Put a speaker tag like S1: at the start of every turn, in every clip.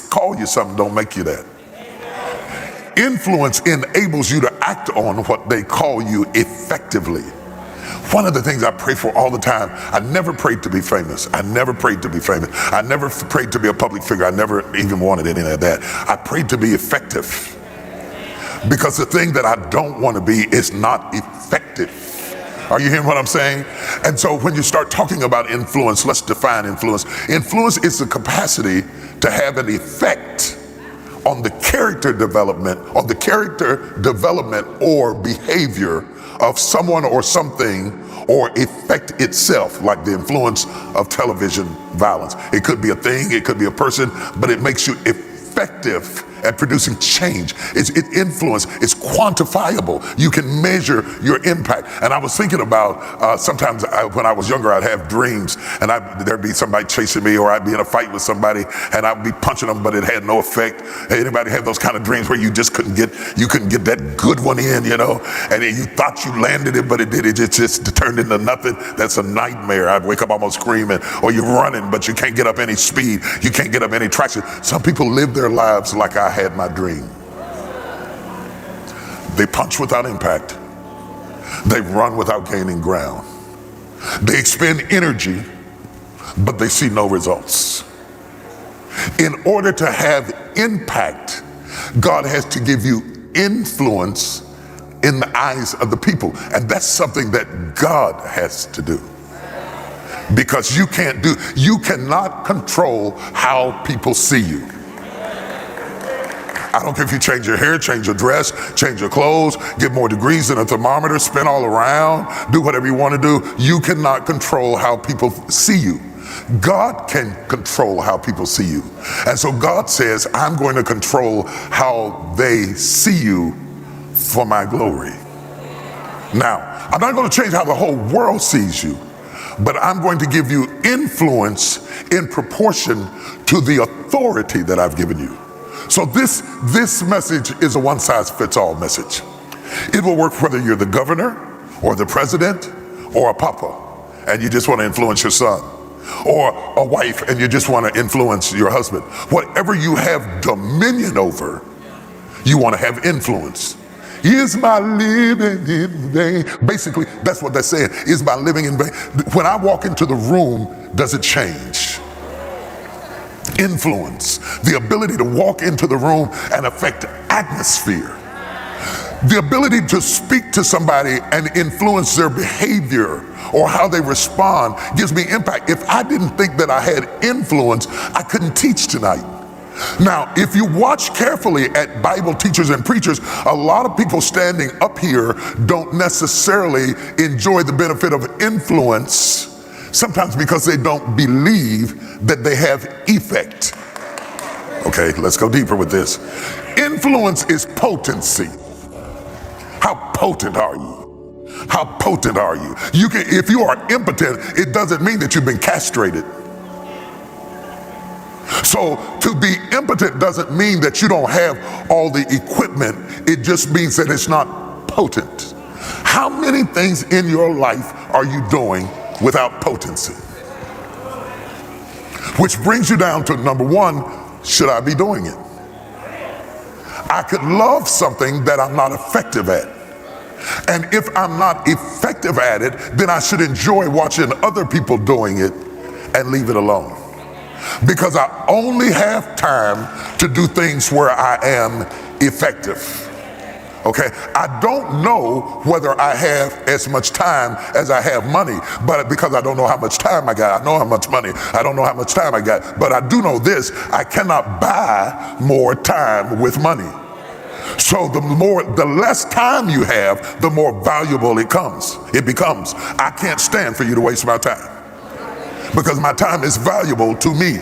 S1: call you something don't make you that. Influence enables you to act on what they call you effectively. One of the things I pray for all the time, I never prayed to be famous. I never prayed to be famous. I never prayed to be a public figure. I never even wanted any of that. I prayed to be effective. Because the thing that I don't want to be is not effective. Are you hearing what I'm saying? And so when you start talking about influence, let's define influence. Influence is the capacity to have an effect on the character development, or behavior of someone or something, or effect itself, like the influence of television violence. It could be a thing, it could be a person, but it makes you effective at producing change. It's influence. It's quantifiable. You can measure your impact. And I was thinking about sometimes when I was younger, I'd have dreams, and there'd be somebody chasing me, or I'd be in a fight with somebody, and I'd be punching them, but it had no effect. Anybody have those kind of dreams where you just couldn't get that good one in, you know? And then you thought you landed it, but it just turned into nothing. That's a nightmare. I'd wake up almost screaming. Or you're running, but you can't get up any speed. You can't get up any traction. Some people live their lives like I had my dream. They punch without impact. They run without gaining ground. They expend energy, but they see no results. In order to have impact, God has to give you influence in the eyes of the people. And that's something that God has to do. Because you cannot control how people see you. I don't care if you change your hair, change your dress, change your clothes, get more degrees than a thermometer, spin all around, do whatever you want to do. You cannot control how people see you. God can control how people see you. And so God says, I'm going to control how they see you for my glory. Now, I'm not going to change how the whole world sees you, but I'm going to give you influence in proportion to the authority that I've given you. So this message is a one-size-fits-all message. It will work whether you're the governor or the president or a papa and you just want to influence your son, or a wife and you just want to influence your husband. Whatever you have dominion over, you want to have influence. Is my living in vain? Basically, that's what they're saying. Is my living in vain? When I walk into the room, does it change? Influence, the ability to walk into the room and affect atmosphere, the ability to speak to somebody and influence their behavior or how they respond gives me impact. If I didn't think that I had influence, I couldn't teach tonight. Now, if you watch carefully at Bible teachers and preachers, a lot of people standing up here don't necessarily enjoy the benefit of influence, sometimes because they don't believe that they have effect. Okay, let's go deeper with this. Influence is potency. How potent are you? How potent are you? If you are impotent, it doesn't mean that you've been castrated. So to be impotent doesn't mean that you don't have all the equipment. It just means that it's not potent. How many things in your life are you doing without potency? Which brings you down to number one, should I be doing it? I could love something that I'm not effective at. And if I'm not effective at it, then I should enjoy watching other people doing it and leave it alone. Because I only have time to do things where I am effective. Okay, I don't know whether I have as much time as I have money, but because I don't know how much time I got, I know how much money, I don't know how much time I got, but I do know this, I cannot buy more time with money. So the less time you have, the more valuable it becomes. I can't stand for you to waste my time, because my time is valuable to me.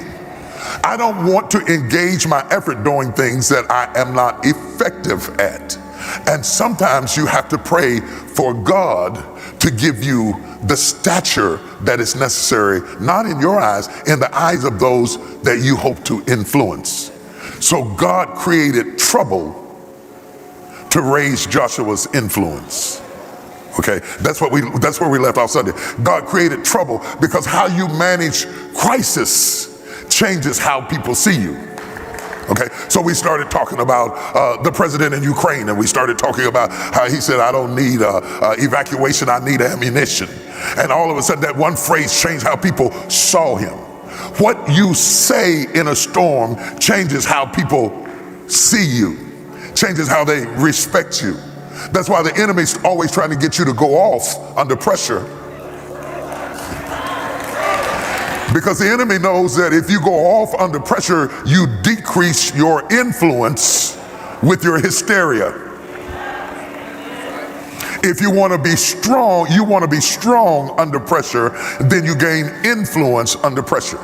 S1: I don't want to engage my effort doing things that I am not effective at. And sometimes you have to pray for God to give you the stature that is necessary, not in your eyes, in the eyes of those that you hope to influence. So God created trouble to raise Joshua's influence. Okay, that's where we left off Sunday. God created trouble because how you manage crisis changes how people see you. Okay, so we started talking about the president in Ukraine, and we started talking about how he said, I don't need evacuation, I need ammunition. And all of a sudden that one phrase changed how people saw him. What you say in a storm changes how people see you, changes how they respect you. That's why the enemy's always trying to get you to go off under pressure. Because the enemy knows that if you go off under pressure, you decrease your influence with your hysteria. If you want to be strong, under pressure, then you gain influence under pressure.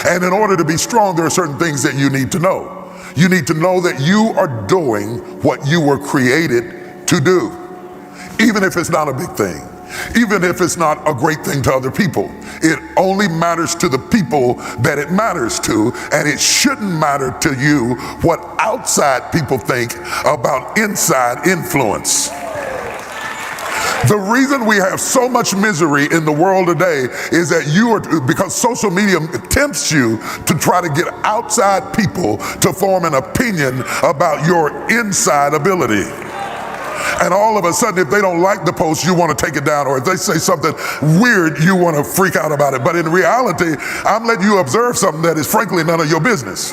S1: And in order to be strong, there are certain things that you need to know. You need to know that you are doing what you were created to do, even if it's not a big thing. Even if it's not a great thing to other people, it only matters to the people that it matters to, and it shouldn't matter to you what outside people think about inside influence. The reason we have so much misery in the world today is that because social media tempts you to try to get outside people to form an opinion about your inside ability. And all of a sudden, if they don't like the post, you want to take it down. Or if they say something weird, you want to freak out about it. But in reality, I'm letting you observe something that is frankly none of your business.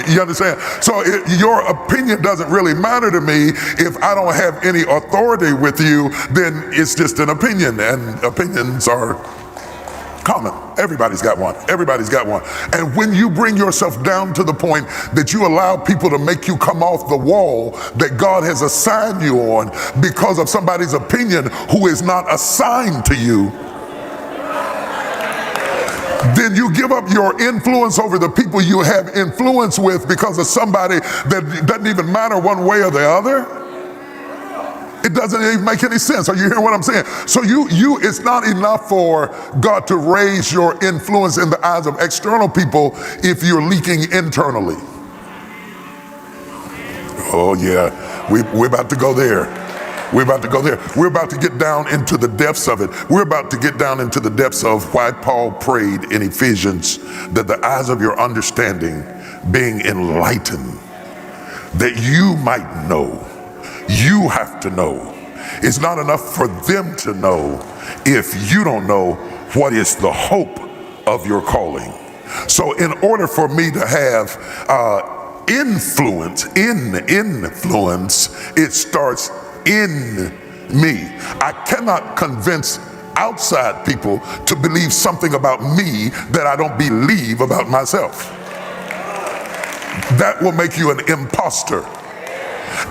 S1: You understand? So your opinion doesn't really matter to me. If I don't have any authority with you, then it's just an opinion. And opinions are common. Everybody's got one. Everybody's got one. And when you bring yourself down to the point that you allow people to make you come off the wall that God has assigned you on because of somebody's opinion who is not assigned to you, then you give up your influence over the people you have influence with because of somebody that doesn't even matter one way or the other. It doesn't even make any sense. Are you hearing what I'm saying? So it's not enough for God to raise your influence in the eyes of external people if you're leaking internally. Oh yeah, we're about to go there. We're about to go there. We're about to get down into the depths of it. We're about to get down into the depths of why Paul prayed in Ephesians that the eyes of your understanding being enlightened, that you might know. You have to know. It's not enough for them to know if you don't know what is the hope of your calling. So in order for me to have influence, it starts in me. I cannot convince outside people to believe something about me that I don't believe about myself. That will make you an imposter.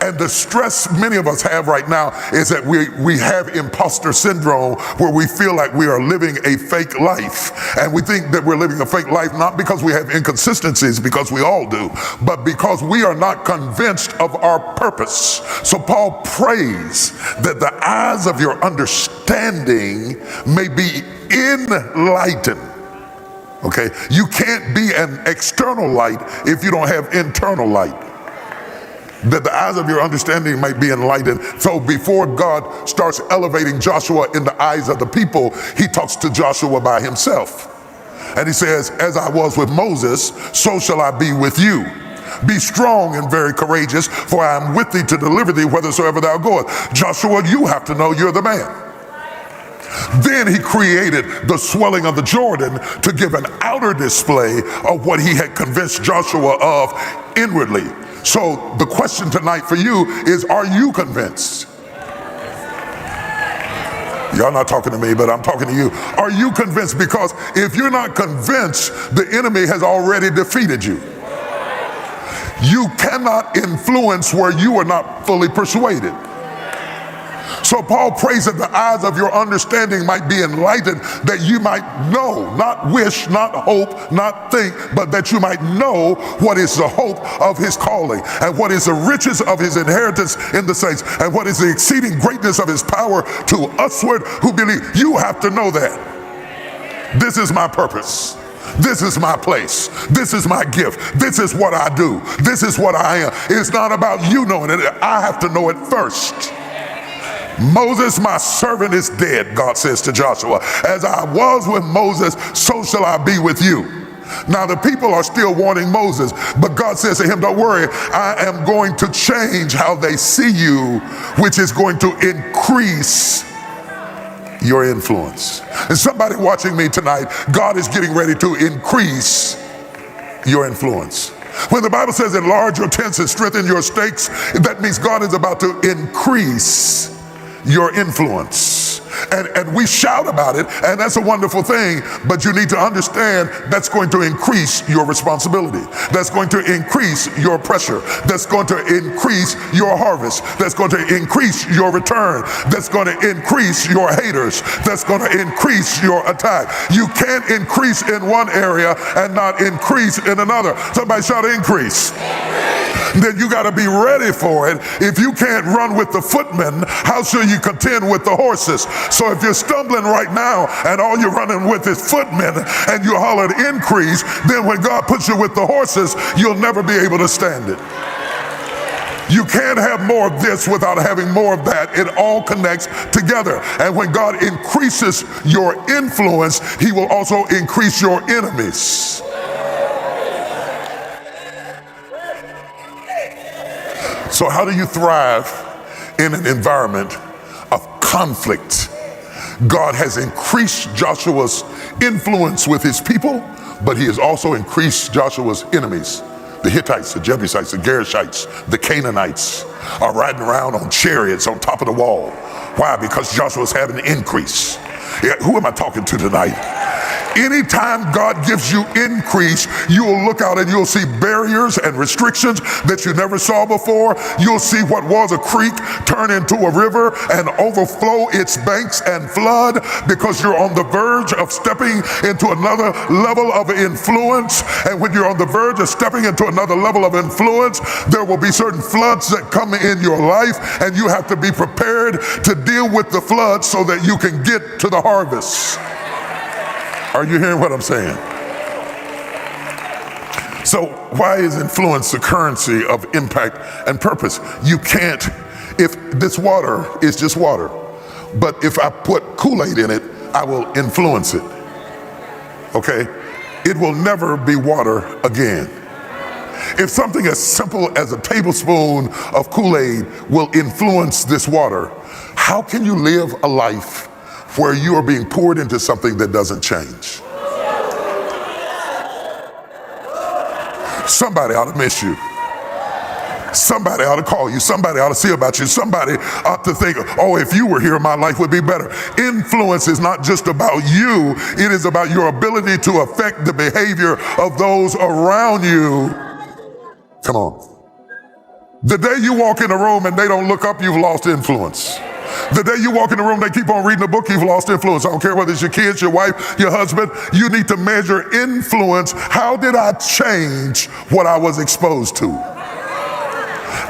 S1: And the stress many of us have right now is that we have imposter syndrome, where we feel like we are living a fake life. And we think that we're living a fake life not because we have inconsistencies, because we all do, but because we are not convinced of our purpose. So Paul prays that the eyes of your understanding may be enlightened. Okay, you can't be an external light if you don't have internal light. That the eyes of your understanding might be enlightened. So before God starts elevating Joshua in the eyes of the people, he talks to Joshua by himself. And he says, as I was with Moses, so shall I be with you. Be strong and very courageous, for I am with thee to deliver thee whithersoever thou goest. Joshua, you have to know you're the man. Then he created the swelling of the Jordan to give an outer display of what he had convinced Joshua of inwardly. So the question tonight for you is, are you convinced? Y'all not talking to me, but I'm talking to you. Are you convinced? Because if you're not convinced, the enemy has already defeated you. You cannot influence where you are not fully persuaded. So Paul prays that the eyes of your understanding might be enlightened, that you might know, not wish, not hope, not think, but that you might know what is the hope of his calling, and what is the riches of his inheritance in the saints, and what is the exceeding greatness of his power to usward who believe. You have to know that. This is my purpose. This is my place. This is my gift. This is what I do. This is what I am. It's not about you knowing it. I have to know it first. Moses, my servant, is dead, God says to Joshua. As I was with Moses, so shall I be with you. Now the people are still wanting Moses, but God says to him, don't worry, I am going to change how they see you, which is going to increase your influence. And somebody watching me tonight, God is getting ready to increase your influence. When the Bible says enlarge your tents and strengthen your stakes, that means God is about to increase your influence. And we shout about it, and that's a wonderful thing, but you need to understand that's going to increase your responsibility. That's going to increase your pressure. That's going to increase your harvest. That's going to increase your return. That's going to increase your haters. That's going to increase your attack. You can't increase in one area and not increase in another. Somebody shout increase. Then you got to be ready for it. If you can't run with the footmen, how shall you contend with the horses? So if you're stumbling right now and all you're running with is footmen and you hollered increase, then when God puts you with the horses, you'll never be able to stand it. You can't have more of this without having more of that. It all connects together. And when God increases your influence, he will also increase your enemies. So how do you thrive in an environment of conflict? God has increased Joshua's influence with his people, but he has also increased Joshua's enemies. The Hittites, the Jebusites, the Gerishites, the Canaanites are riding around on chariots on top of the wall. Why? Because Joshua's having an increase. Yeah, who am I talking to tonight? Anytime God gives you increase, you will look out and you'll see barriers and restrictions that you never saw before. You'll see what was a creek turn into a river and overflow its banks and flood, because you're on the verge of stepping into another level of influence. And when you're on the verge of stepping into another level of influence, there will be certain floods that come in your life, and you have to be prepared to deal with the flood so that you can get to the harvest. Are you hearing what I'm saying? So why is influence the currency of impact and purpose? You can't, if this water is just water, but if I put Kool-Aid in it, I will influence it. Okay? It will never be water again. If something as simple as a tablespoon of Kool-Aid will influence this water, how can you live a life where you are being poured into something that doesn't change? Somebody ought to miss you. Somebody ought to call you. Somebody ought to see about you. Somebody ought to think, oh, if you were here, my life would be better. Influence is not just about you. It is about your ability to affect the behavior of those around you. Come on. The day you walk in a room and they don't look up, you've lost influence. The day you walk in the room, they keep on reading a book, you've lost influence. I don't care whether it's your kids, your wife, your husband. You need to measure influence. How did I change what I was exposed to?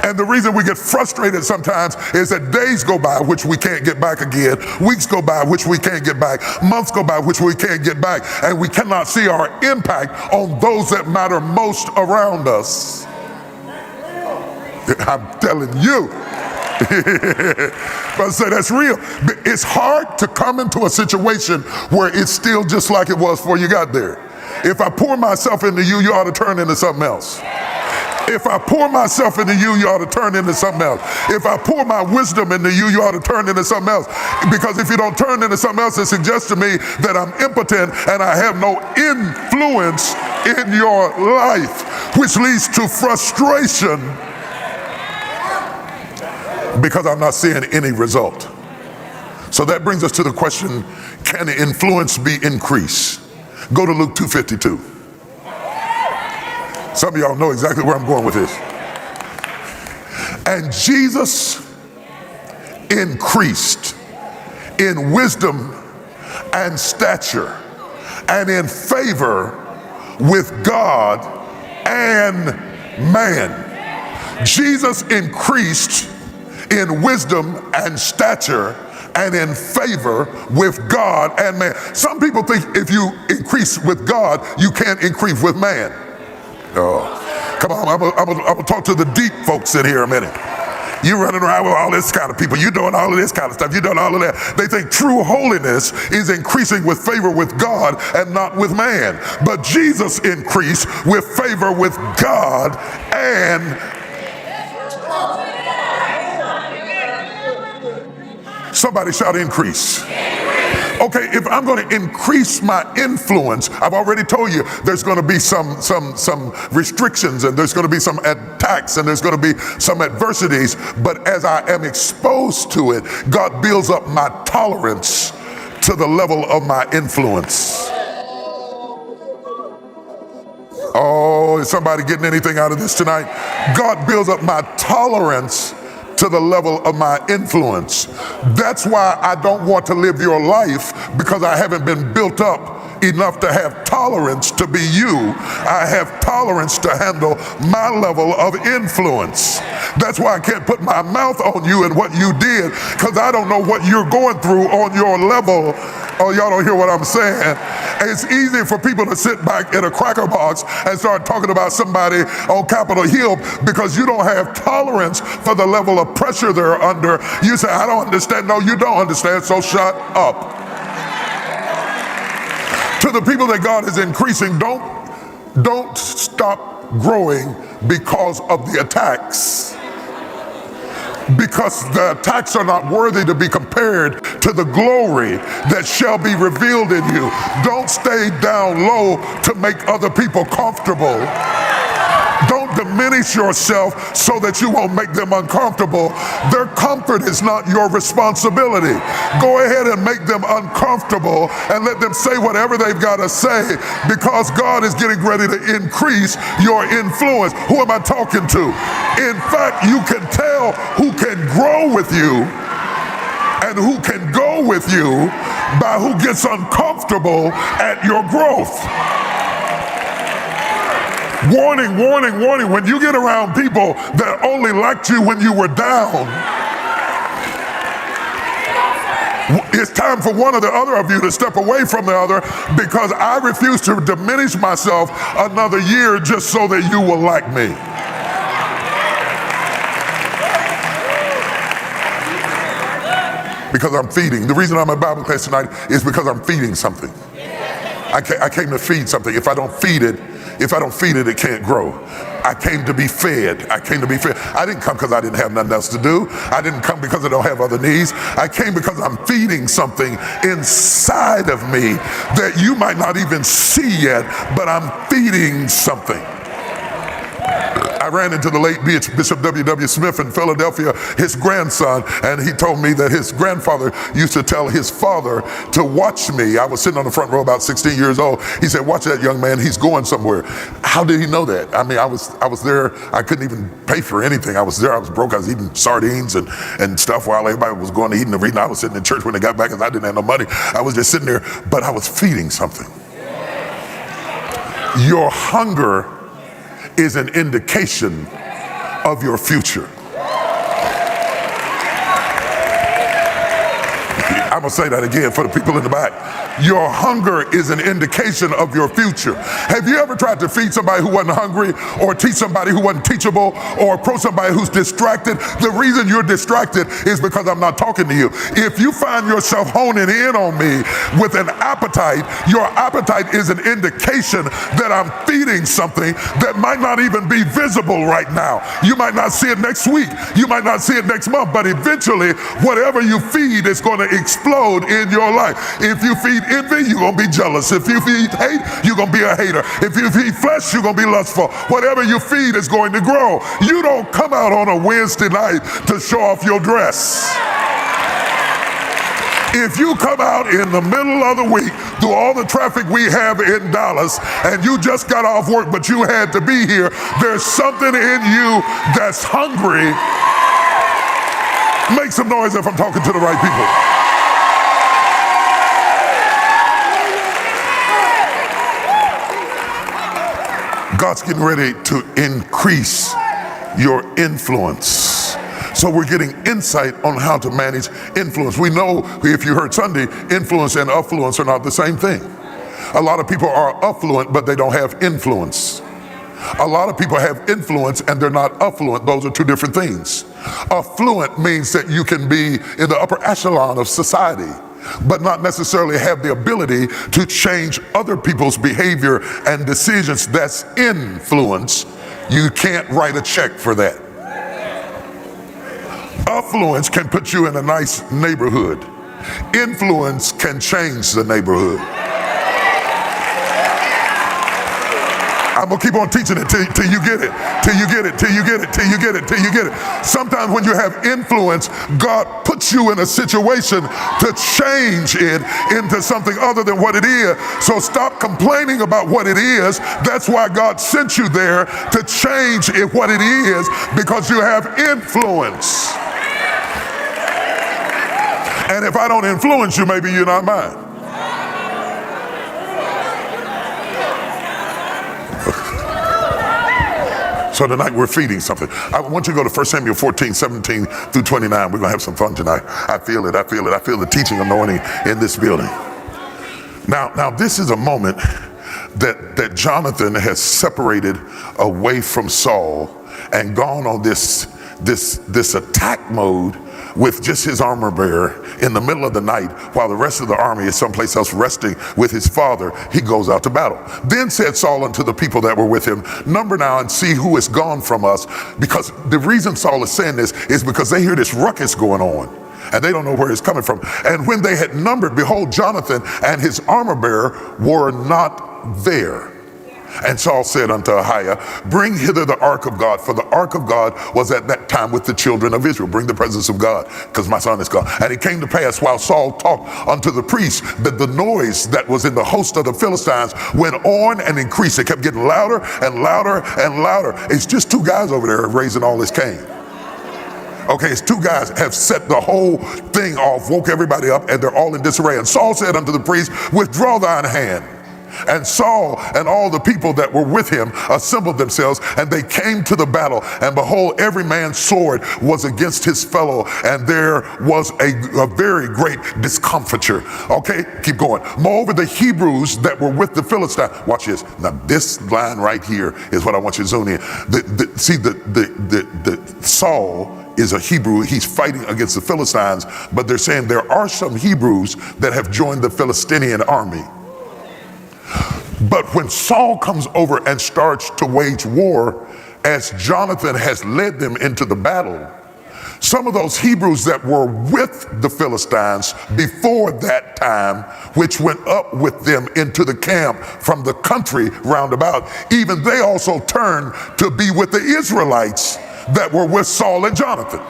S1: And the reason we get frustrated sometimes is that days go by which we can't get back again. Weeks go by which we can't get back. Months go by which we can't get back. And we cannot see our impact on those that matter most around us. I'm telling you. But I say that's real. It's hard to come into a situation where it's still just like it was before you got there. If I pour myself into you, you ought to turn into something else. If I pour myself into you, you ought to turn into something else. If I pour my wisdom into you, you ought to turn into something else. Because if you don't turn into something else, it suggests to me that I'm impotent and I have no influence in your life, which leads to frustration because I'm not seeing any result. So that brings us to the question, can influence be increased? Go to Luke 2:52. Some of y'all know exactly where I'm going with this. And Jesus increased in wisdom and stature and in favor with God and man. Jesus increased in wisdom and stature and in favor with God and man. Some people think if you increase with God, you can't increase with man. Oh, come on, I'm gonna talk to the deep folks in here a minute. You running around with all this kind of people. You doing all of this kind of stuff. You doing all of that. They think true holiness is increasing with favor with God and not with man. But Jesus increased with favor with God and somebody shout increase. Okay, if I'm going to increase my influence, I've already told you there's going to be some restrictions, and there's going to be some attacks, and there's going to be some adversities. But as I am exposed to it, God builds up my tolerance to the level of my influence. Oh, is somebody getting anything out of this tonight? God builds up my tolerance to the level of my influence. That's why I don't want to live your life, because I haven't been built up enough to have tolerance to be you. I have tolerance to handle my level of influence. That's why I can't put my mouth on you and what you did, because I don't know what you're going through on your level. Oh, y'all don't hear what I'm saying? It's easy for people to sit back in a cracker box and start talking about somebody on Capitol Hill because you don't have tolerance for the level of pressure they're under. You say, I don't understand. No, you don't understand, so shut up. To the people that God is increasing, don't stop growing because of the attacks. Because the attacks are not worthy to be compared to the glory that shall be revealed in you. Don't stay down low to make other people comfortable. Don't diminish yourself so that you won't make them uncomfortable. Their comfort is not your responsibility. Go ahead and make them uncomfortable and let them say whatever they've got to say, because God is getting ready to increase your influence. Who am I talking to? In fact, you can tell who can grow with you and who can go with you by who gets uncomfortable at your growth. Warning, warning, warning. When you get around people that only liked you when you were down, it's time for one or the other of you to step away from the other, because I refuse to diminish myself another year just so that you will like me. Because I'm feeding. The reason I'm at Bible class tonight is because I'm feeding something. I came to feed something. If I don't feed it, it can't grow. I came to be fed. I didn't come because I didn't have nothing else to do. I didn't come because I don't have other needs. I came because I'm feeding something inside of me that you might not even see yet, but I'm feeding something. I ran into the late Bishop W.W. Smith in Philadelphia, his grandson, and he told me that his grandfather used to tell his father to watch me. I was sitting on the front row about 16 years old. He said, watch that young man, he's going somewhere. How did he know that? I mean, I was there, I couldn't even pay for anything. I was there, I was broke, I was eating sardines and stuff while everybody was going to eat and reading. I was sitting in church when they got back because I didn't have no money. I was just sitting there, but I was feeding something. Your hunger is an indication of your future. I'm gonna say that again for the people in the back. Your hunger is an indication of your future. Have you ever tried to feed somebody who wasn't hungry, or teach somebody who wasn't teachable, or approach somebody who's distracted? The reason you're distracted is because I'm not talking to you. If you find yourself honing in on me with an appetite, your appetite is an indication that I'm feeding something that might not even be visible right now. You might not see it next week. You might not see it next month, but eventually, whatever you feed is going to explode in your life. If you feed envy, you're going to be jealous. If you feed hate, you're going to be a hater. If you feed flesh, you're going to be lustful. Whatever you feed is going to grow. You don't come out on a Wednesday night to show off your dress. If you come out in the middle of the week through all the traffic we have in Dallas and you just got off work but you had to be here, there's something in you that's hungry. Make some noise if I'm talking to the right people. God's getting ready to increase your influence. So we're getting insight on how to manage influence. We know, if you heard Sunday, influence and affluence are not the same thing. A lot of people are affluent, but they don't have influence. A lot of people have influence and they're not affluent. Those are two different things. Affluent means that you can be in the upper echelon of society, but not necessarily have the ability to change other people's behavior and decisions. That's influence. You can't write a check for that. Affluence can put you in a nice neighborhood. Influence can change the neighborhood. I'm gonna keep on teaching it till you get it, till you get it, till you get it, till you get it, till you get it. Sometimes when you have influence, God puts you in a situation to change it into something other than what it is. So stop complaining about what it is. That's why God sent you there, to change it what it is, because you have influence. And if I don't influence you, maybe you're not mine. So tonight we're feeding something. I want you to go to 1 Samuel 14, 17 through 29. We're going to have some fun tonight. I feel it. I feel it. I feel the teaching anointing in this building. Now this is a moment that Jonathan has separated away from Saul and gone on this attack mode with just his armor bearer in the middle of the night, while the rest of the army is someplace else resting with his father. He goes out to battle. Then said Saul unto the people that were with him, number now and see who is gone from us. Because the reason Saul is saying this is because they hear this ruckus going on and they don't know where it's coming from. And when they had numbered, behold, Jonathan and his armor bearer were not there. And Saul said unto Ahiah, bring hither the ark of God, for the ark of God was at that time with the children of Israel. Bring the presence of God, because my son is gone. And it came to pass, while Saul talked unto the priest, that the noise that was in the host of the Philistines went on and increased. It kept getting louder and louder and louder. It's just two guys over there raising all this cane. Okay, it's two guys have set the whole thing off, woke everybody up, and they're all in disarray. And Saul said unto the priest, withdraw thine hand. And Saul and all the people that were with him assembled themselves, and they came to the battle. And behold, every man's sword was against his fellow, and there was a very great discomfiture. Okay, keep going. Moreover, the Hebrews that were with the Philistines, watch this. Now this line right here is what I want you to zone in. The Saul is a Hebrew. He's fighting against the Philistines, but they're saying there are some Hebrews that have joined the Philistinian army. But when Saul comes over and starts to wage war, as Jonathan has led them into the battle, some of those Hebrews that were with the Philistines before that time, which went up with them into the camp from the country round about, even they also turned to be with the Israelites that were with Saul and Jonathan.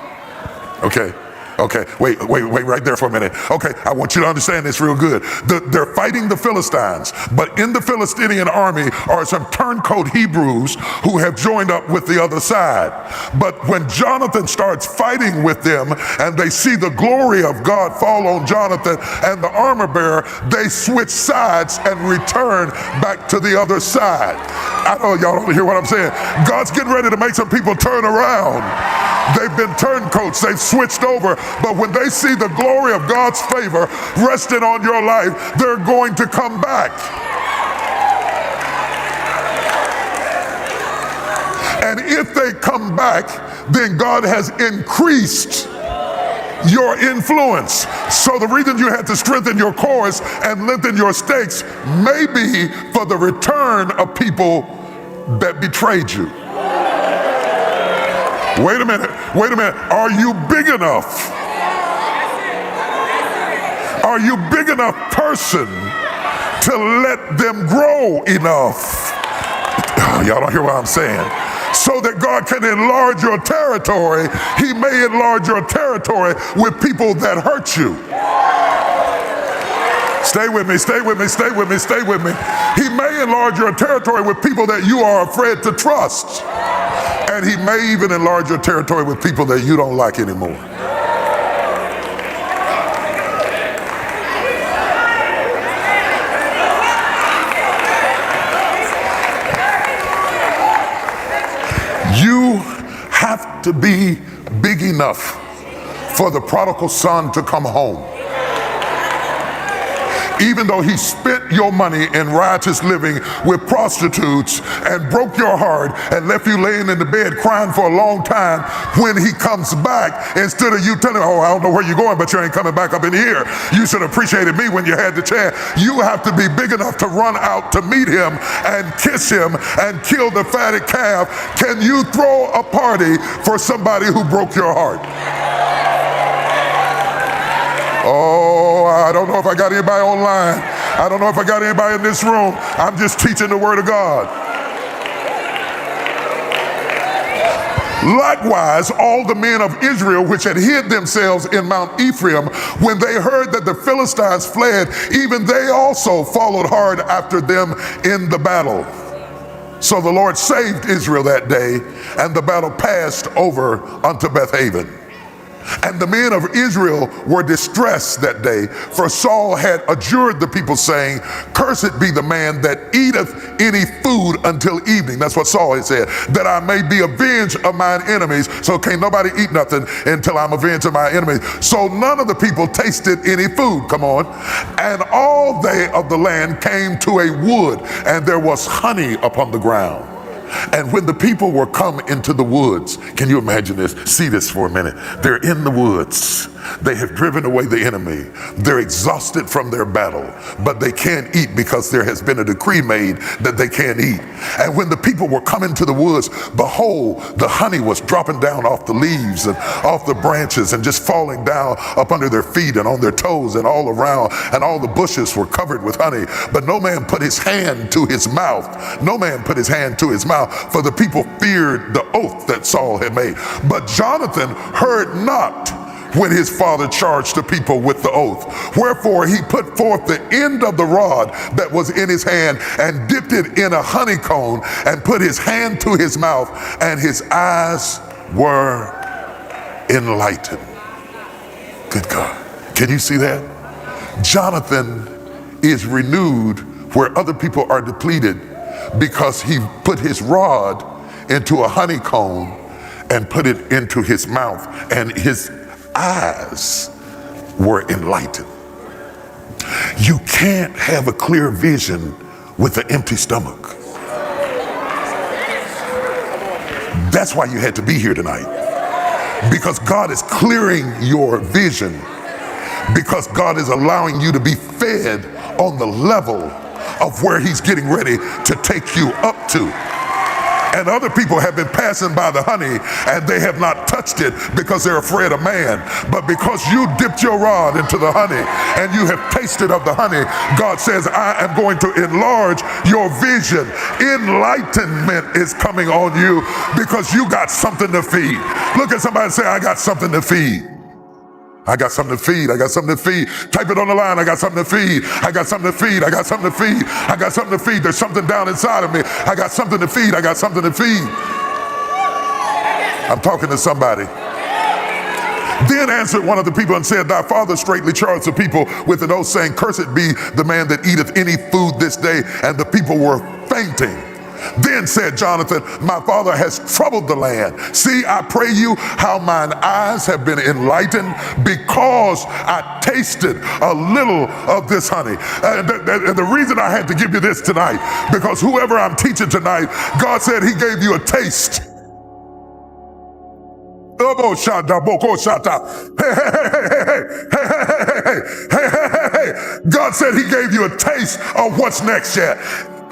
S1: Okay, wait right there for a minute. Okay, I want you to understand this real good. They're fighting the Philistines, but in the Philistinian army are some turncoat Hebrews who have joined up with the other side. But when Jonathan starts fighting with them and they see the glory of God fall on Jonathan and the armor bearer, they switch sides and return back to the other side. I know y'all don't hear what I'm saying. God's getting ready to make some people turn around. They've been turncoats, they've switched over, but when they see the glory of God's favor resting on your life, they're going to come back. And if they come back, then God has increased your influence. So the reason you had to strengthen your cores and lengthen your stakes may be for the return of people that betrayed you. Wait a minute. Are you big enough? Are you big enough person to let them grow enough? Y'all don't hear what I'm saying. So that God can enlarge your territory. He may enlarge your territory with people that hurt you. Stay with me. He may enlarge your territory with people that you are afraid to trust. And he may even enlarge your territory with people that you don't like anymore. You have to be big enough for the prodigal son to come home. even though he spent your money in riotous living with prostitutes and broke your heart and left you laying in the bed crying for a long time, when he comes back, instead of you telling him, oh, I don't know where you're going, but you ain't coming back up in here, you should have appreciated me when you had the chance. You have to be big enough to run out to meet him and kiss him and kill the fatted calf. Can you throw a party for somebody who broke your heart? Oh, I don't know if I got anybody online. I don't know if I got anybody in this room. I'm just teaching the word of God. Likewise, all the men of Israel which had hid themselves in Mount Ephraim, when they heard that the Philistines fled, even they also followed hard after them in the battle. So the Lord saved Israel that day, and the battle passed over unto Bethaven. And the men of Israel were distressed that day, for Saul had adjured the people, saying, cursed be the man that eateth any food until evening. That's what Saul had said, that I may be avenged of mine enemies. So can't nobody eat nothing until I'm avenged of my enemies. So none of the people tasted any food, come on. And all they of the land came to a wood, and there was honey upon the ground. And when the people were come into the woods, can you imagine this? See this for a minute. They're in the woods. They have driven away the enemy. They're exhausted from their battle, but they can't eat because there has been a decree made that they can't eat. And when the people were coming to the woods, behold, the honey was dropping down off the leaves and off the branches and just falling down up under their feet and on their toes and all around, and all the bushes were covered with honey. But no man put his hand to his mouth. No man put his hand to his mouth, for the people feared the oath that Saul had made. But Jonathan heard not when his father charged the people with the oath. Wherefore he put forth the end of the rod that was in his hand, and dipped it in a honeycomb, and put his hand to his mouth, and his eyes were enlightened. Good God. Can you see that? Jonathan is renewed where other people are depleted, because he put his rod into a honeycomb and put it into his mouth, and his eyes were enlightened. You can't have a clear vision with an empty stomach. That's why you had to be here tonight, because God is clearing your vision, because God is allowing you to be fed on the level of where he's getting ready to take you up to. And other people have been passing by the honey and they have not touched it because they're afraid of man. But because you dipped your rod into the honey and you have tasted of the honey, God says, I am going to enlarge your vision. Enlightenment is coming on you because you got something to feed. Look at somebody and say, I got something to feed. I got something to feed. I got something to feed. Type it on the line. I got something to feed. I got something to feed. I got something to feed. I got something to feed. There's something down inside of me. I got something to feed. I got something to feed. I'm talking to somebody. Then answered one of the people and said, thy father straitly charged the people with an oath, saying, cursed be the man that eateth any food this day. And the people were fainting. Then said Jonathan, my father has troubled the land. See, I pray you how mine eyes have been enlightened, because I tasted a little of this honey. And the reason I had to give you this tonight, because whoever I'm teaching tonight, God said he gave you a taste. God said he gave you a taste of what's next yet.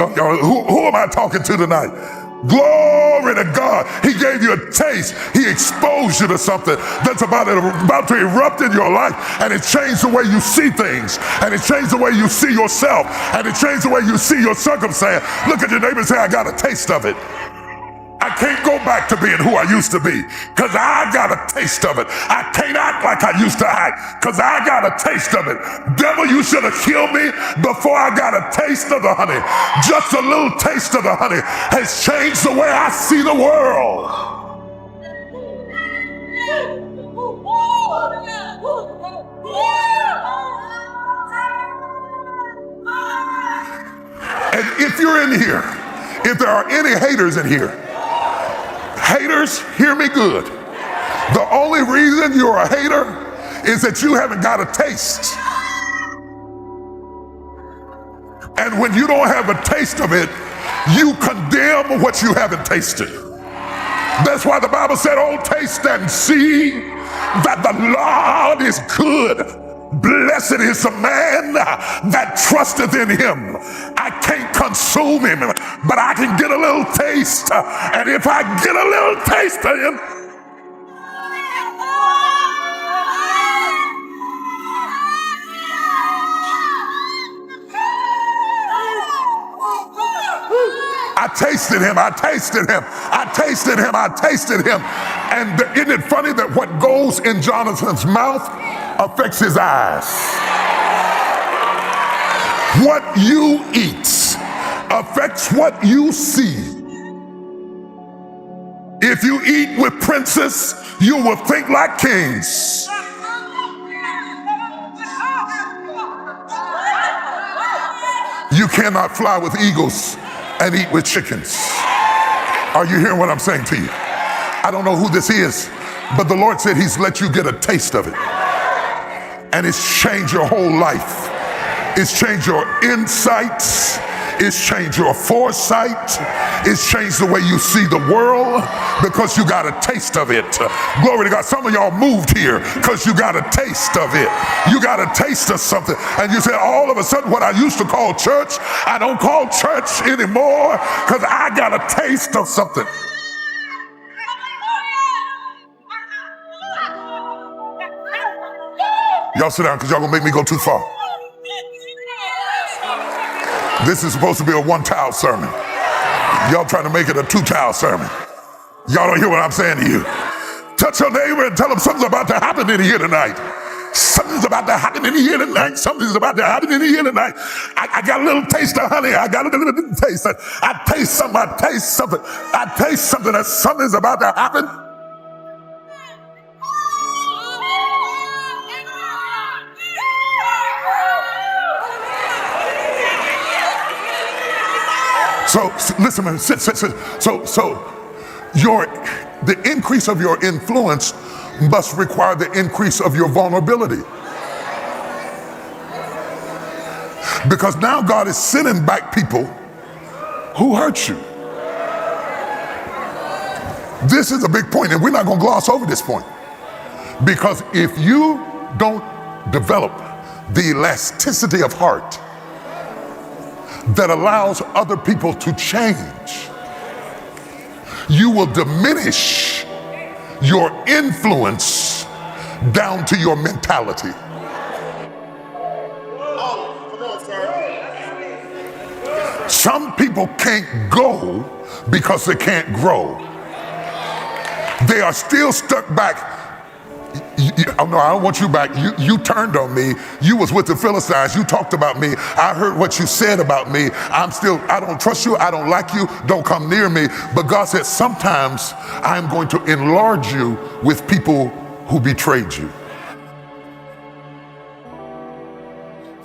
S1: Who am I talking to tonight? Glory to God. He gave you a taste. He exposed you to something that's about to erupt in your life, and it changed the way you see things, and it changed the way you see yourself, and it changed the way you see your circumstance. Look at your neighbor and say, I got a taste of it. I can't go back to being who I used to be, because I got a taste of it. I can't act like I used to act, because I got a taste of it. Devil, you should have killed me before I got a taste of the honey. Just a little taste of the honey has changed the way I see the world. And if you're in here, if there are any haters in here, haters, hear me good. The only reason you're a hater is that you haven't got a taste. And when you don't have a taste of it, you condemn what you haven't tasted. That's why the Bible said, oh, taste and see that the Lord is good. Blessed is the man that trusteth in him. I can't consume him, but I can get a little taste. And if I get a little taste of him, I tasted him, I tasted him, I tasted him, I tasted him. And isn't it funny that what goes in Jonathan's mouth affects his eyes? What you eat affects what you see. If you eat with princes, you will think like kings. You cannot fly with eagles and eat with chickens. Are you hearing what I'm saying to you? I don't know who this is, but the Lord said he's let you get a taste of it. And it's changed your whole life. It's changed your insights. It's changed your foresight. It's changed the way you see the world because you got a taste of it. Glory to God. Some of y'all moved here because you got a taste of it. You got a taste of something. And you said, all of a sudden, what I used to call church, I don't call church anymore because I got a taste of something. Y'all sit down because y'all gonna make me go too far. This is supposed to be a one-towel sermon. Y'all trying to make it a two-towel sermon. Y'all don't hear what I'm saying to you. Touch your neighbor and tell them something's about to happen in here tonight. Something's about to happen in here tonight. Something's about to happen in here tonight. I got a little taste of honey. I got a little taste. I taste something. I taste something. I taste something that something's about to happen. So listen, man, sit. So the increase of your influence must require the increase of your vulnerability. Because now God is sending back people who hurt you. This is a big point, and we're not going to gloss over this point. Because if you don't develop the elasticity of heart that allows other people to change, you will diminish your influence down to your mentality. Some people can't go because they can't grow. They are still stuck back. Oh no, I don't want you back. You turned on me. You was with the Philistines. You talked about me. I heard what you said about me. I don't trust you. I don't like you. Don't come near me. But God said, sometimes I'm going to enlarge you with people who betrayed you.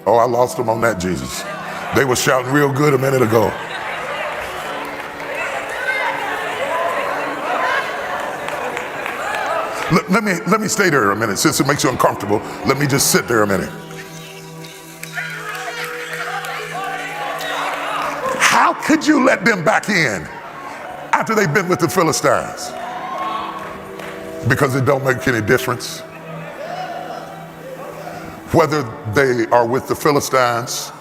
S1: Oh, I lost them on that, Jesus. They were shouting real good a minute ago. Let me stay there a minute. Since it makes you uncomfortable, let me just sit there a minute. How could you let them back in after they've been with the Philistines? Because it don't make any difference. Whether they are with the Philistines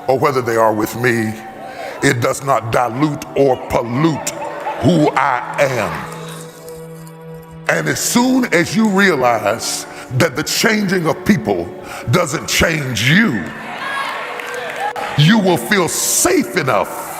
S1: or whether they are with me, it does not dilute or pollute who I am. And as soon as you realize that the changing of people doesn't change you, you will feel safe enough.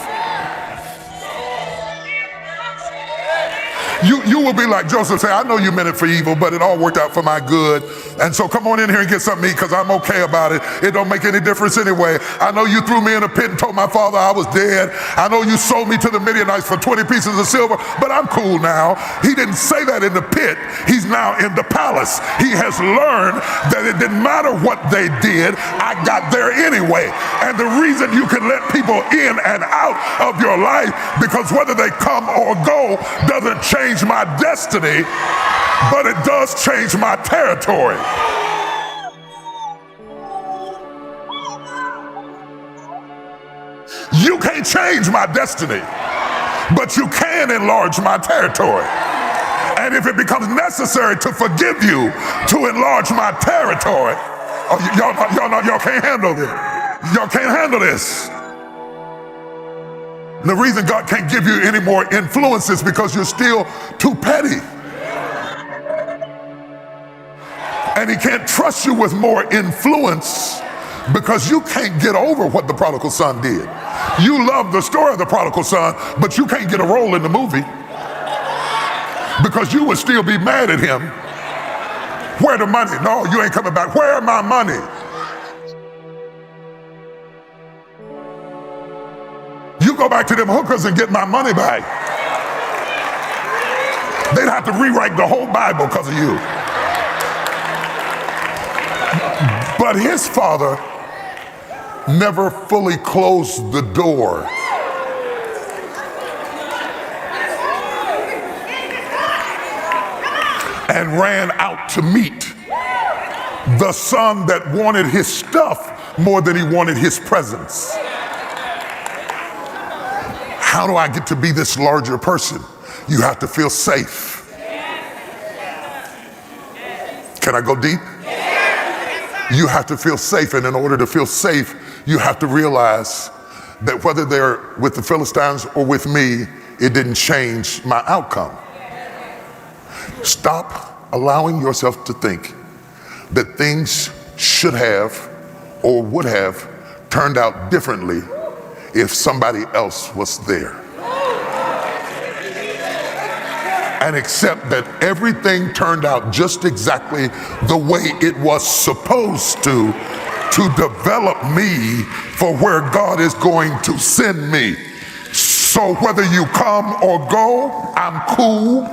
S1: You will be like Joseph, say, I know you meant it for evil, but it all worked out for my good. And so come on in here and get something to eat because I'm okay about it. It don't make any difference anyway. I know you threw me in a pit and told my father I was dead. I know you sold me to the Midianites for 20 pieces of silver, but I'm cool now. He didn't say that in the pit. He's now in the palace. He has learned that it didn't matter what they did. I got there anyway. And the reason you can let people in and out of your life, because whether they come or go doesn't change my destiny, but it does change my territory. You can't change my destiny, but you can enlarge my territory. And if it becomes necessary to forgive you to enlarge my territory, y'all can't handle this. Y'all can't handle this. And the reason God can't give you any more influence is because you're still too petty. And he can't trust you with more influence because you can't get over what the prodigal son did. You love the story of the prodigal son, but you can't get a role in the movie because you would still be mad at him. Where the money? No, you ain't coming back. Where my money? You go back to them hookers and get my money back. They'd have to rewrite the whole Bible because of you. But his father never fully closed the door. And ran out to meet the son that wanted his stuff more than he wanted his presence. How do I get to be this larger person? You have to feel safe. Can I go deep? You have to feel safe, and in order to feel safe, you have to realize that whether they're with the Philistines or with me, it didn't change my outcome. Stop allowing yourself to think that things should have or would have turned out differently if somebody else was there. And accept that everything turned out just exactly the way it was supposed to develop me for where God is going to send me. So whether you come or go, I'm cool.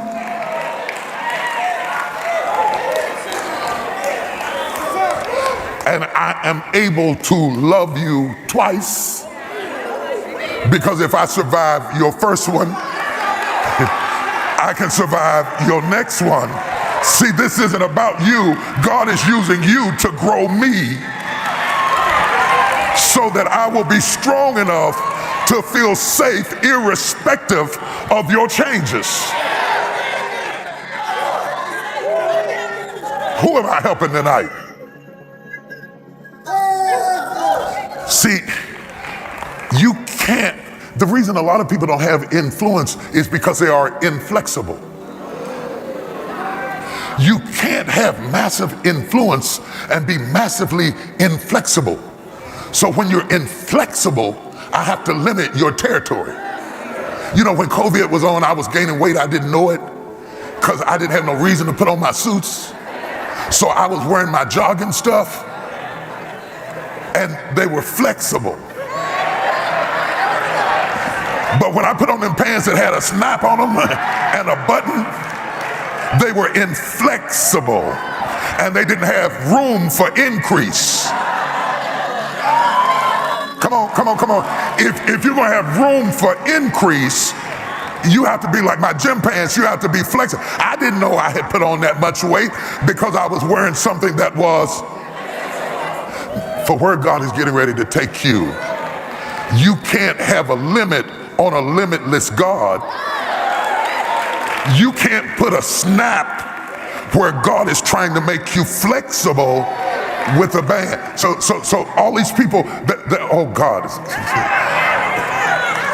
S1: And I am able to love you twice, because if I survive your first one, I can survive your next one. See, this isn't about you. God is using you to grow me so that I will be strong enough to feel safe irrespective of your changes. Who am I helping tonight? See, you can't. The reason a lot of people don't have influence is because they are inflexible. You can't have massive influence and be massively inflexible. So when you're inflexible, I have to limit your territory. You know, when COVID was on, I was gaining weight. I didn't know it because I didn't have no reason to put on my suits. So I was wearing my jogging stuff, and they were flexible. But when I put on them pants that had a snap on them and a button, they were inflexible and they didn't have room for increase. Come on. If you're gonna have room for increase, you have to be like my gym pants, you have to be flexible. I didn't know I had put on that much weight because I was wearing something that was for where God is getting ready to take you. You can't have a limit on a limitless God. You can't put a snap where God is trying to make you flexible with a band. So all these people that oh God,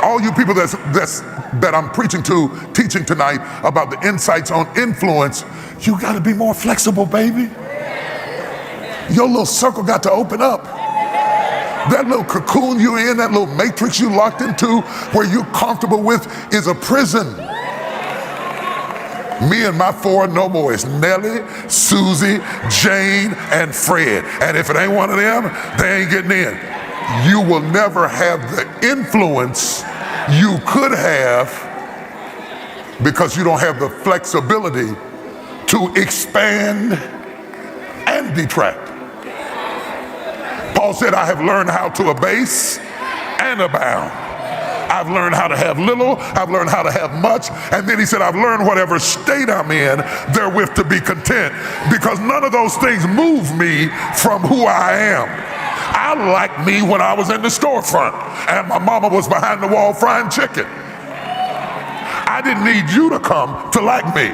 S1: all you people that I'm preaching to, teaching tonight about the insights on influence, you got to be more flexible, baby. Your little circle got to open up. That little cocoon you in, that little matrix you locked into, where you're comfortable with, is a prison. Me and my four no more is Nellie, Susie, Jane, and Fred. And if it ain't one of them, they ain't getting in. You will never have the influence you could have because you don't have the flexibility to expand and detract. Paul said, I have learned how to abase and abound. I've learned how to have little, I've learned how to have much, and then he said, I've learned whatever state I'm in, therewith to be content, because none of those things move me from who I am. I liked me when I was in the storefront and my mama was behind the wall frying chicken. I didn't need you to come to like me.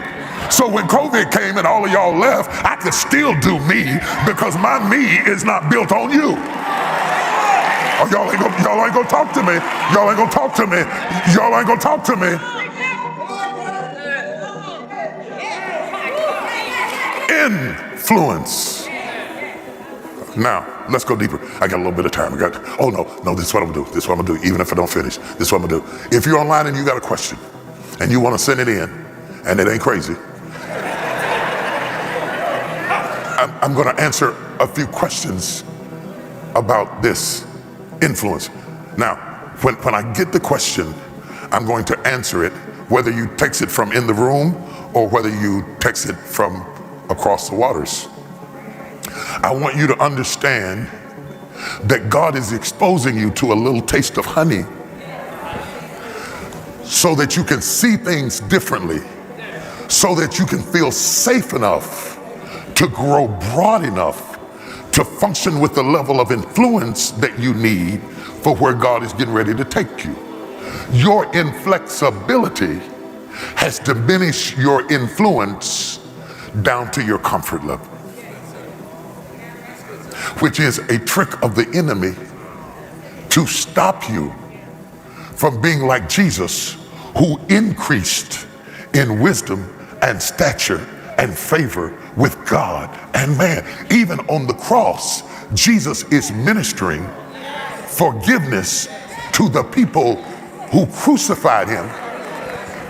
S1: So when COVID came and all of y'all left, I could still do me because my me is not built on you. Oh, y'all ain't gonna talk to me. Y'all ain't gonna talk to me. Y'all ain't gonna talk to me. Influence. Now, let's go deeper. I got a little bit of time. No, this is what I'm gonna do. This is what I'm gonna do, even if I don't finish. This is what I'm gonna do. If you're online and you got a question and you wanna send it in, and it ain't crazy, I'm gonna answer a few questions about this influence. Now, when I get the question, I'm going to answer it, whether you text it from in the room or whether you text it from across the waters. I want you to understand that God is exposing you to a little taste of honey so that you can see things differently, so that you can feel safe enough to grow broad enough to function with the level of influence that you need for where God is getting ready to take you. Your inflexibility has diminished your influence down to your comfort level, which is a trick of the enemy to stop you from being like Jesus, who increased in wisdom and stature and favor with God and man. Even on the cross, Jesus is ministering forgiveness to the people who crucified him,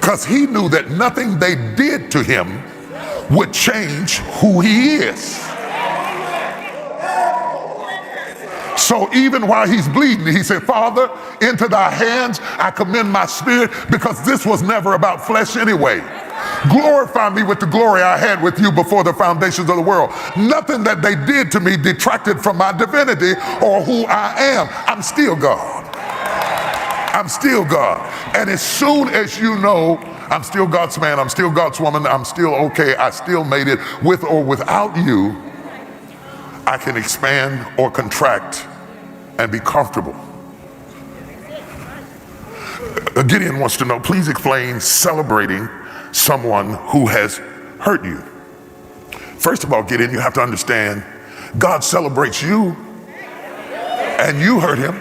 S1: because he knew that nothing they did to him would change who he is. So even while he's bleeding, he said, Father, into thy hands I commend my spirit, because this was never about flesh anyway. Glorify me with the glory I had with you before the foundations of the world. Nothing that they did to me detracted from my divinity or who I am. I'm still God. I'm still God. And as soon as you know I'm still God's man, I'm still God's woman, I'm still okay, I still made it with or without you, I can expand or contract and be comfortable. Gideon wants to know, please explain celebrating someone who has hurt you. First of all, Gideon, you have to understand, God celebrates you and you hurt him.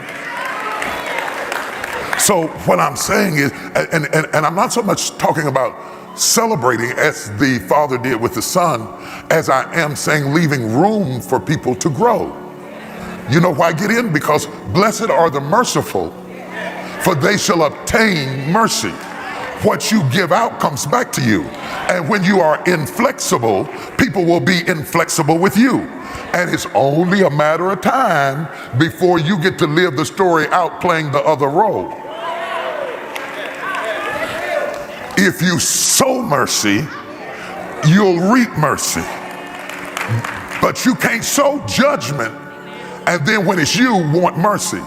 S1: So what I'm saying is, and I'm not so much talking about celebrating as the Father did with the Son, as I am saying leaving room for people to grow. You know why, Gideon? Because blessed are the merciful, for they shall obtain mercy. What you give out comes back to you. And when you are inflexible, people will be inflexible with you. And it's only a matter of time before you get to live the story out playing the other role. If you sow mercy, you'll reap mercy. But you can't sow judgment and then when it's you, want mercy.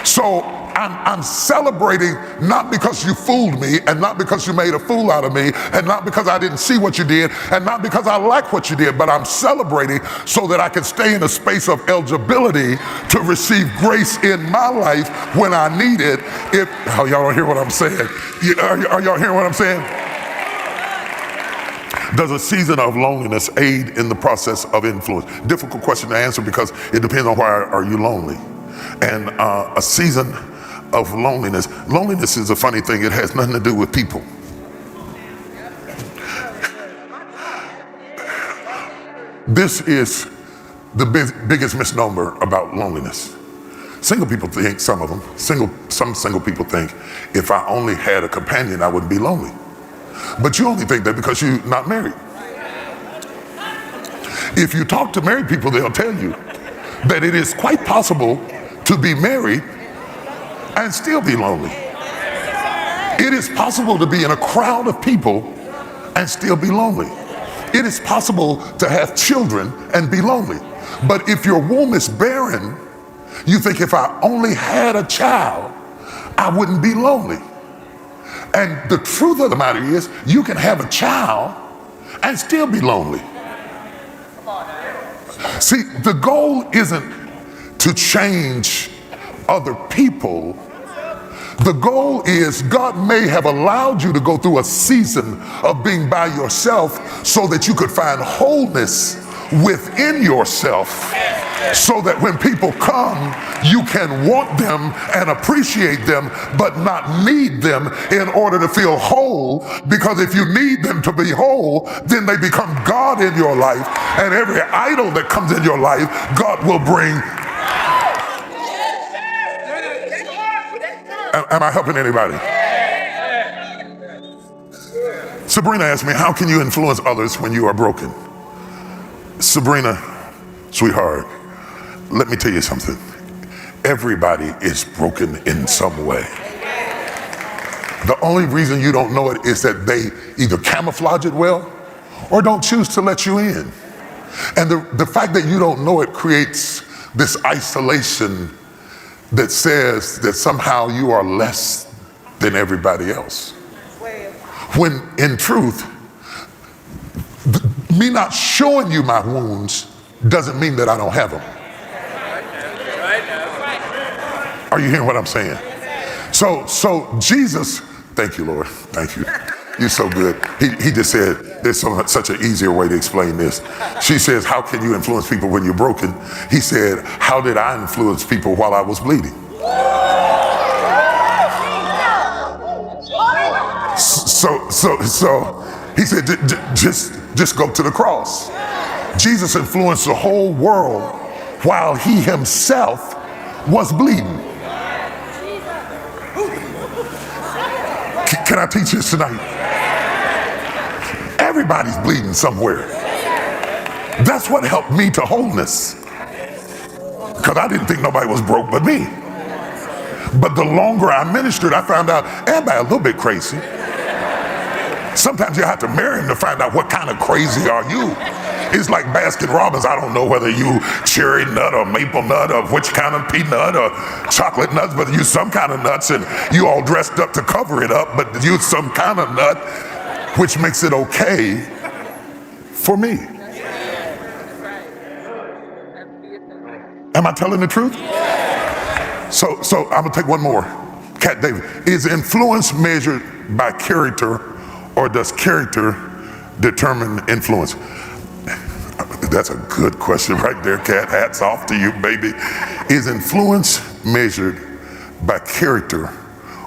S1: So I'm celebrating not because you fooled me, and not because you made a fool out of me, and not because I didn't see what you did, and not because I like what you did, but I'm celebrating so that I can stay in a space of eligibility to receive grace in my life when I need it. Y'all don't hear what I'm saying? Are y'all hearing what I'm saying? Does a season of loneliness aid in the process of influence? Difficult question to answer because it depends on why are you lonely. And a season of loneliness is a funny thing. It has nothing to do with people. This is the biggest misnomer about loneliness. Single people think, some single people think, if I only had a companion, I wouldn't be lonely. But you only think that because you're not married. If you talk to married people, they'll tell you that it is quite possible to be married and still be lonely. It is possible to be in a crowd of people and still be lonely. It is possible to have children and be lonely. But if your womb is barren, you think if I only had a child, I wouldn't be lonely. And the truth of the matter is, you can have a child and still be lonely. See, the goal isn't to change other people. The goal is God may have allowed you to go through a season of being by yourself so that you could find wholeness within yourself, so that when people come, you can want them and appreciate them, but not need them in order to feel whole. Because if you need them to be whole, then they become God in your life, and every idol that comes in your life, God will bring. Am I helping anybody? Sabrina asked me, how can you influence others when you are broken? Sabrina, sweetheart, let me tell you something. Everybody is broken in some way. The only reason you don't know it is that they either camouflage it well or don't choose to let you in. And the fact that you don't know it creates this isolation that says that somehow you are less than everybody else. When in truth, me not showing you my wounds doesn't mean that I don't have them. Are you hearing what I'm saying? So Jesus, thank you, Lord, thank you. You're so good. He just said, there's such an easier way to explain this. She says, how can you influence people when you're broken? He said, how did I influence people while I was bleeding? So he said, just go to the cross. Jesus influenced the whole world while he himself was bleeding. Can I teach this tonight? Everybody's bleeding somewhere. That's what helped me to wholeness. Because I didn't think nobody was broke but me. But the longer I ministered, I found out everybody a little bit crazy. Sometimes you have to marry him to find out what kind of crazy are you. It's like Baskin Robbins. I don't know whether you cherry nut or maple nut or which kind of peanut or chocolate nuts, but you some kind of nuts, and you all dressed up to cover it up, but you some kind of nut, which makes it okay for me. Am I telling the truth? So I'm gonna take one more. Cat David, is influence measured by character, or does character determine influence? That's a good question right there, Cat. Hats off to you, baby. Is influence measured by character,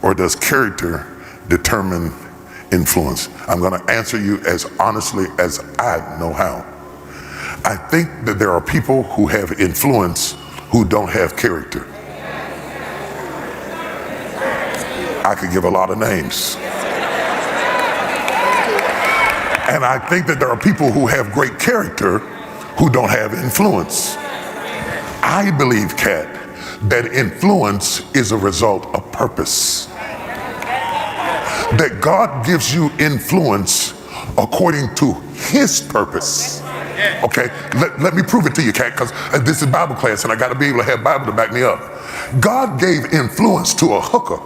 S1: or does character determine influence? I'm going to answer you as honestly as I know how. I think that there are people who have influence who don't have character. I could give a lot of names. And I think that there are people who have great character who don't have influence. I believe, Kat, that influence is a result of purpose. That God gives you influence according to his purpose. Okay, let me prove it to you, Kat, because this is Bible class and I got to be able to have Bible to back me up. God gave influence to a hooker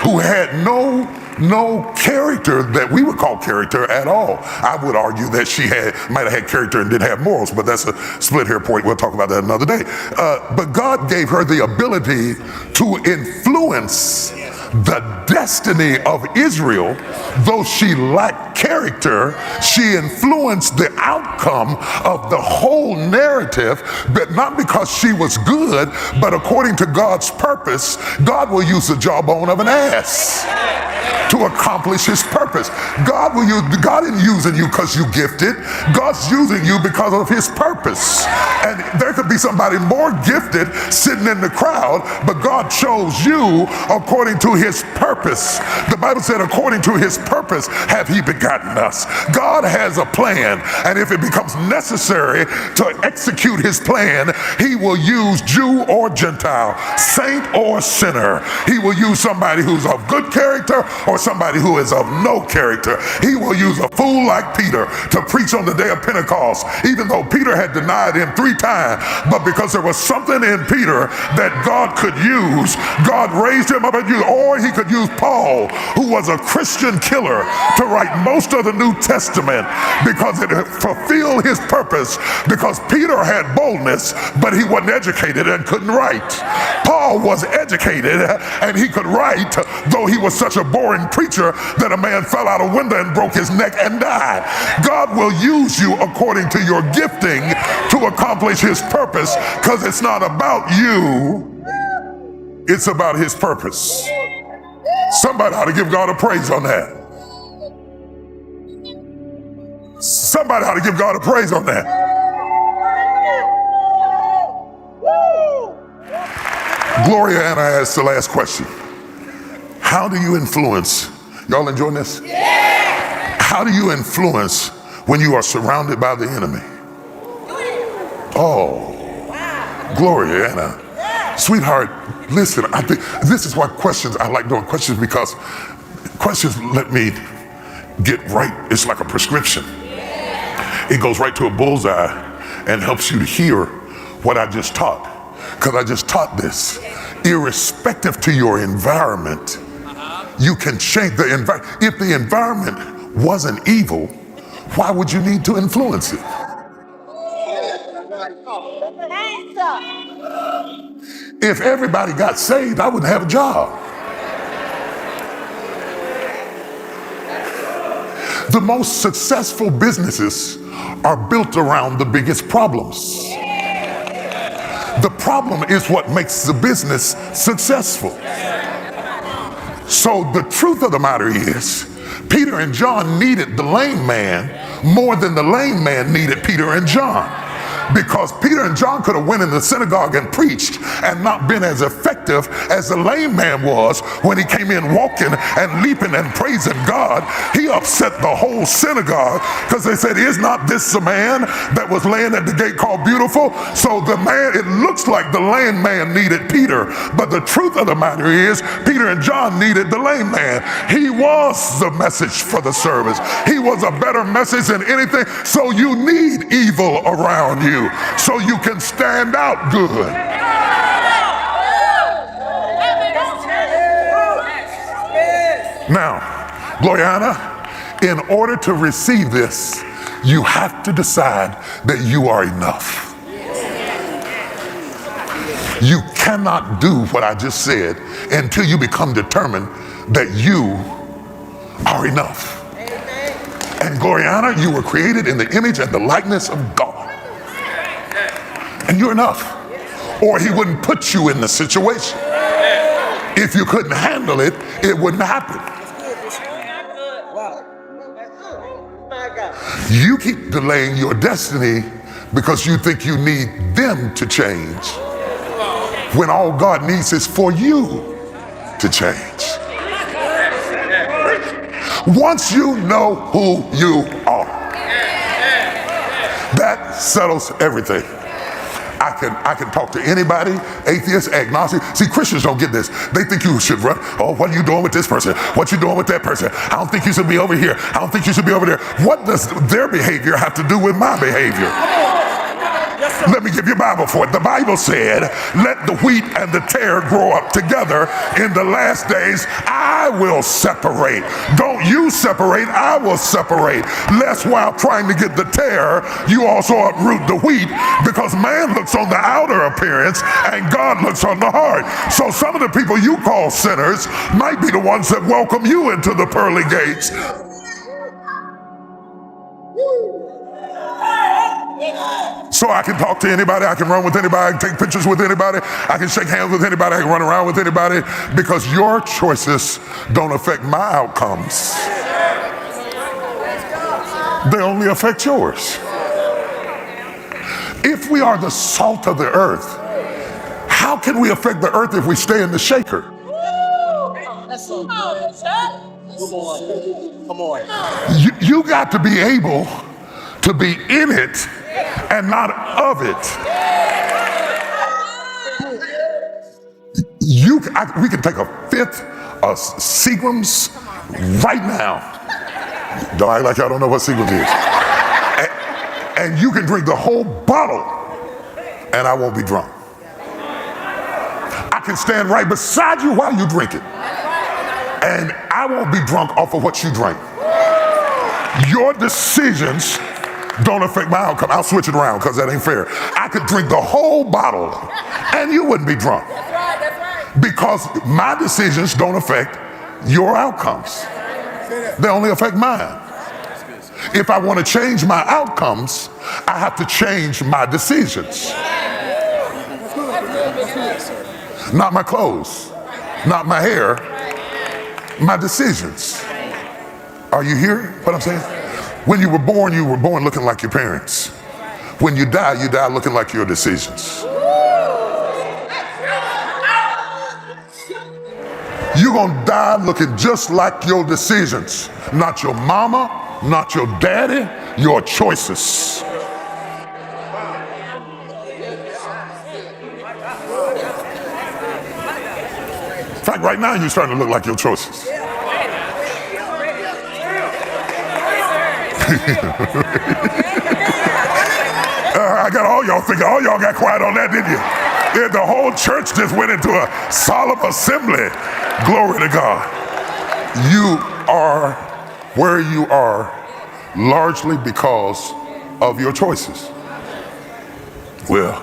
S1: who had no character that we would call character at all. I would argue that she might have had character and didn't have morals, but that's a split hair point. We'll talk about that another day. But God gave her the ability to influence the destiny of Israel. Though she lacked character, she influenced the outcome of the whole narrative, but not because she was good, but according to God's purpose. God will use the jawbone of an ass to accomplish his purpose. God isn't using you because you gifted. God's using you because of his purpose. And there could be somebody more gifted sitting in the crowd, but God chose you according to his purpose. The Bible said, according to his purpose have he begotten us. God has a plan, and if it becomes necessary to execute his plan, he will use Jew or Gentile, saint or sinner. He will use somebody who's of good character or or somebody who is of no character. He will use a fool like Peter to preach on the day of Pentecost, even though Peter had denied him 3 times. But because there was something in Peter that God could use, God raised him up and used, or he could use Paul, who was a Christian killer, to write most of the New Testament because it fulfilled his purpose, because Peter had boldness, but he wasn't educated and couldn't write. Paul was educated and he could write, though he was such a boring preacher that a man fell out a window and broke his neck and died. God will use you according to your gifting to accomplish his purpose, because it's not about you, it's about his purpose. Somebody ought to give God a praise on that. Somebody ought to give God a praise on that. Gloria Anna asked the last question. How do you influence? Y'all enjoying this? Yeah. How do you influence when you are surrounded by the enemy? Oh, Gloria Anna. Sweetheart, listen, I think this is why I like doing questions, because questions let me get right. It's like a prescription. It goes right to a bullseye and helps you to hear what I just taught. Because I just taught this. Irrespective to your environment, you can change the environment. If the environment wasn't evil, why would you need to influence it? If everybody got saved, I wouldn't have a job. The most successful businesses are built around the biggest problems. The problem is what makes the business successful. So the truth of the matter is, Peter and John needed the lame man more than the lame man needed Peter and John. Because Peter and John could have went in the synagogue and preached and not been as effective as the lame man was when he came in walking and leaping and praising God. He upset the whole synagogue because they said, is not this the man that was laying at the gate called Beautiful? So the man, it looks like the lame man needed Peter, but the truth of the matter is Peter and John needed the lame man. He was the message for the service. He was a better message than anything. So you need evil around you so you can stand out good. Now, Gloriana, in order to receive this, you have to decide that you are enough. You cannot do what I just said until you become determined that you are enough. And Gloriana, you were created in the image and the likeness of God. And you're enough. Or he wouldn't put you in the situation. If you couldn't handle it, it wouldn't happen. You keep delaying your destiny because you think you need them to change, when all God needs is for you to change. Once you know who you are, that settles everything. I can talk to anybody, atheist, agnostic. See, Christians don't get this. They think you should run. Oh, what are you doing with this person? What you doing with that person? I don't think you should be over here. I don't think you should be over there. What does their behavior have to do with my behavior? Let me give you a Bible for it. The Bible said, let the wheat and the tare grow up together. In the last days, I will separate. Don't you separate, I will separate. Lest while trying to get the tare, you also uproot the wheat, because man looks on the outer appearance and God looks on the heart. So some of the people you call sinners might be the ones that welcome you into the pearly gates. So I can talk to anybody, I can run with anybody, I can take pictures with anybody, I can shake hands with anybody, I can run around with anybody, because your choices don't affect my outcomes. They only affect yours. If we are the salt of the earth, how can we affect the earth if we stay in the shaker? Come on. You got to be able to be in it and not of it. We can take a fifth of Seagram's right now. Don't act like y'all don't know what sequence is. And you can drink the whole bottle and I won't be drunk. I can stand right beside you while you drink it and I won't be drunk off of what you drank. Your decisions don't affect my outcome. I'll switch it around because that ain't fair. I could drink the whole bottle and you wouldn't be drunk. That's right, that's right. Because my decisions don't affect your outcomes. They only affect mine. If I want to change my outcomes, I have to change my decisions. Not my clothes, not my hair, my decisions. Are you hearing what I'm saying? When you were born looking like your parents. When you die looking like your decisions. You're gonna die looking just like your decisions. Not your mama, not your daddy, your choices. In fact, right now you're starting to look like your choices. I got all y'all thinking, all y'all got quiet on that, didn't you? Yeah, the whole church just went into a solemn assembly. Glory to God. You are where you are largely because of your choices. Well,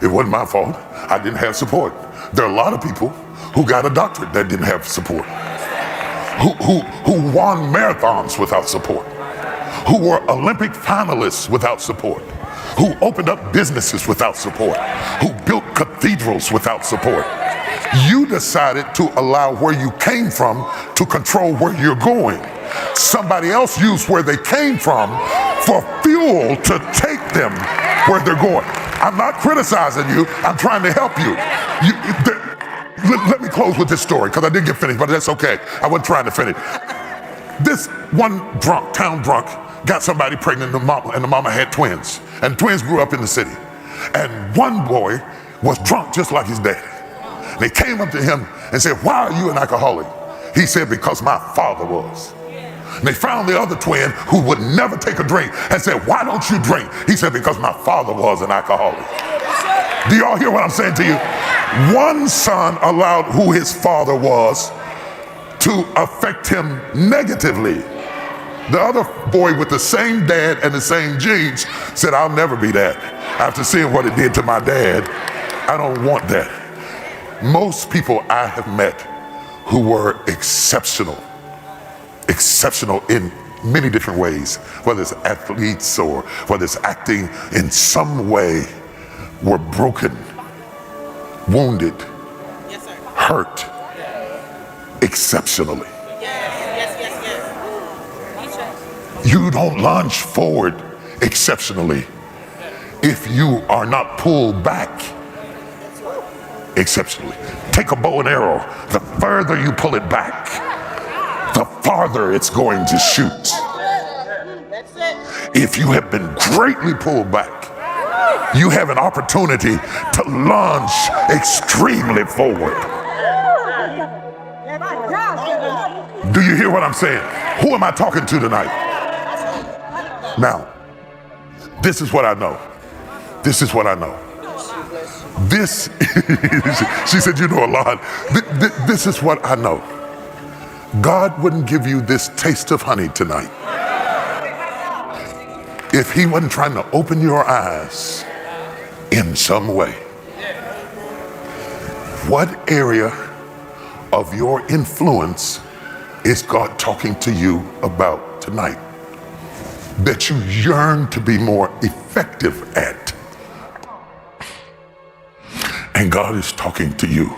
S1: it wasn't my fault. I didn't have support. There are a lot of people who got a doctorate that didn't have support, who won marathons without support, who were Olympic finalists without support, who opened up businesses without support, who built cathedrals without support. You decided to allow where you came from to control where you're going. Somebody else used where they came from for fuel to take them where they're going. I'm not criticizing you, I'm trying to help you. Let me close with this story, because I didn't get finished, but that's okay. I wasn't trying to finish. This one drunk, town drunk, got somebody pregnant and the mama had twins. And twins grew up in the city. And one boy was drunk just like his daddy. They came up to him and said, "Why are you an alcoholic?" He said, "Because my father was." And they found the other twin who would never take a drink and said, "Why don't you drink?" He said, "Because my father was an alcoholic." Do y'all hear what I'm saying to you? One son allowed who his father was to affect him negatively. The other boy with the same dad and the same genes said, "I'll never be that. After seeing what it did to my dad, I don't want that." Most people I have met who were exceptional in many different ways, whether it's athletes or whether it's acting in some way, were broken, wounded, yes, sir, hurt, exceptionally. You don't launch forward exceptionally if you are not pulled back exceptionally. Take a bow and arrow. The further you pull it back, the farther it's going to shoot. If you have been greatly pulled back, you have an opportunity to launch extremely forward. Do you hear what I'm saying? Who am I talking to tonight? Now, this is what I know. This is what I know. This, she said, "You know a lot." This is what I know. God wouldn't give you this taste of honey tonight if he wasn't trying to open your eyes in some way. What area of your influence is God talking to you about tonight that you yearn to be more effective at? And God is talking to you.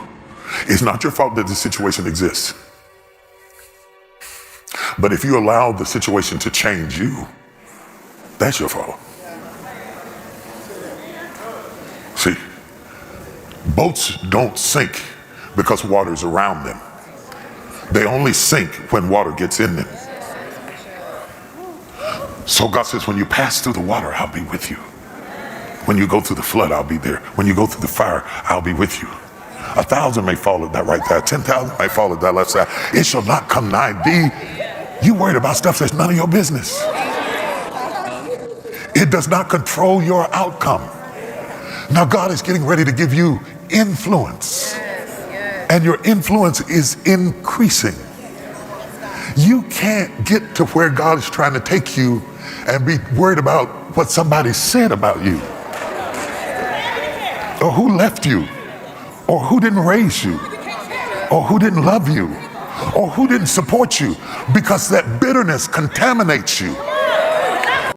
S1: It's not your fault that the situation exists. But if you allow the situation to change you, that's your fault. See, boats don't sink because water's around them. They only sink when water gets in them. So God says, when you pass through the water, I'll be with you. When you go through the flood, I'll be there. When you go through the fire, I'll be with you. 1,000 may fall at that right there. 10,000 may fall at that left side. It shall not come nigh thee. You worried about stuff that's none of your business. It does not control your outcome. Now God is getting ready to give you influence. And your influence is increasing. You can't get to where God is trying to take you and be worried about what somebody said about you, or who left you, or who didn't raise you, or who didn't love you, or who didn't support you, because that bitterness contaminates you.